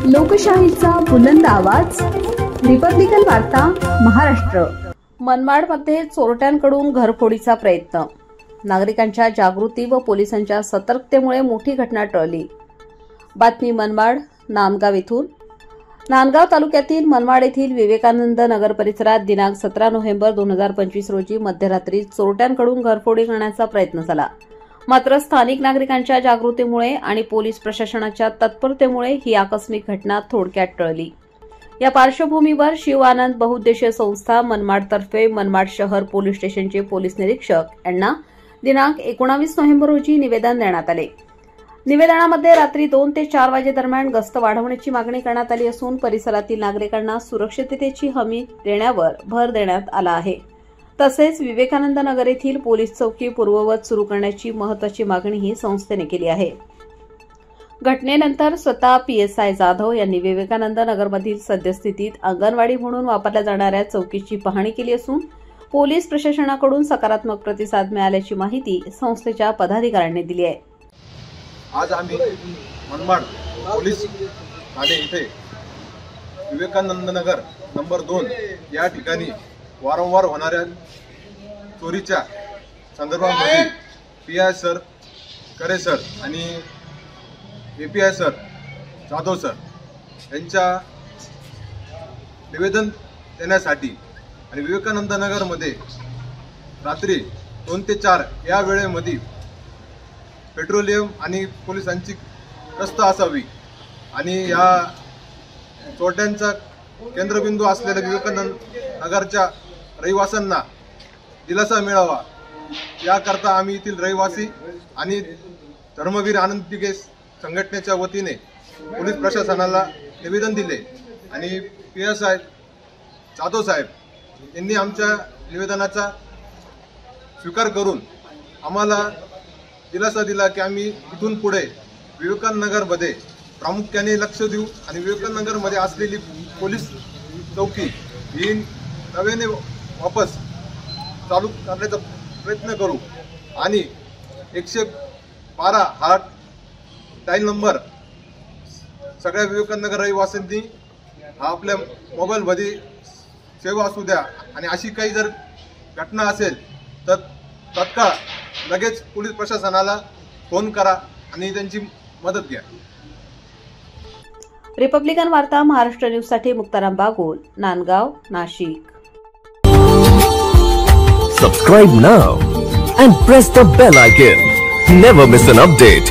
लोकशाहीचा बुलंद आवाज, रिपब्लिकन वार्ता महाराष्ट्र। मनमाडमध्ये चोरट्यांकडून घरफोडीचा प्रयत्न, नागरिकांच्या जागृती व पोलिसांच्या सतर्कतेमुळे मोठी घटना टळली। बातमी मनमाड नांदगाव येथून। नांदगाव तालुक्यातील मनमाड येथील विवेकानंद नगर परिसरात दिनांक 17 नोव्हेंबर 2025 रोजी मध्यरात्री चोरट्यांकडून घरफोडी करण्याचा प्रयत्न झाला। मात्र स्थानिक नागरिकांच्या जागृतीमुळे आणि पोलीस प्रशासनाच्या तत्परतेमुळे ही आकस्मिक घटना थोडक्यात टळली। या पार्श्वभूमीवर शिव आनंद बहुउद्देशीय संस्था मनमाडतर्फे मनमाड शहर पोलीस स्टेशनचे पोलीस निरीक्षक यांना दिनांक 19 नोव्हेंबर रोजी निवेदन देण्यात आले। निवेदनामध्ये रात्री 2 ते 4 वाजेदरम्यान गस्त वाढवण्याची मागणी करण्यात आली असून परिसरातील नागरिकांना सुरक्षिततेची हमी देण्यावर भर देण्यात आला आहे। तसेच विवेकानंद नगर येथील पोलीस चौकी पूर्ववत सुरू करण्याची महत्त्वाची मागणीही संस्थेने केली आहे। घटनेनंतर स्वतः PSI जाधव यांनी विवेकानंद नगरमधील सद्यस्थितीत अंगणवाडी म्हणून वापरल्या जाणाऱ्या चौकीची पाहणी केली असून पोलीस प्रशासनाकडून सकारात्मक प्रतिसाद मिळाल्याची माहिती संस्थेच्या पदाधिकाऱ्यांनी दिली आहे। आज आम्ही मनमाड पोलीस ठाणे इथे विवेकानंद नगर नंबर 2 या ठिकाणी वारंवार होणाऱ्या चोरीच्या संदर्भामध्ये PI सर, करे सर आणि API सर, जाधव सर यांच्या निवेदन देण्यासाठी आणि विवेकानंद नगरमध्ये रात्री 2 ते 4 या वेळेमध्ये पेट्रोलियम आणि पोलिसांची गस्त असावी आणि या चोरट्यांचा केंद्रबिंदू असलेल्या विवेकानंद नगरच्या रहिवाशांना दिलासा मिळावा याकरता आम्ही येथील रहिवासी आणि धर्मवीर आनंद दिघे संघटनेच्या वतीने पोलीस प्रशासनाला निवेदन दिले आणि PSI जाधव साहेब यांनी आमच्या निवेदनाचा स्वीकार करून आम्हाला दिलासा दिला की आम्ही इथून पुढे विवेकानंद नगरमध्ये प्रामुख्याने लक्ष देऊ आणि विवेकानंद नगरमध्ये असलेली पोलीस चौकी ही नव्याने वापस चालू करण्याचा प्रयत्न करू आणि 112 हा डायल नंबर सगळ्या विवेकानंद नगर रहिवाशांनी हा आपल्या मोबाईलमध्ये सेवा असू द्या आणि अशी काही जर घटना असेल तर तत्काळ लगेच पोलीस प्रशासनाला फोन करा आणि त्यांची मदत घ्या। रिपब्लिकन वार्ता महाराष्ट्र न्यूज साठी Muktaram Bagol, Nandgaon, Nashik. Subscribe now and press the bell icon. Never miss an update.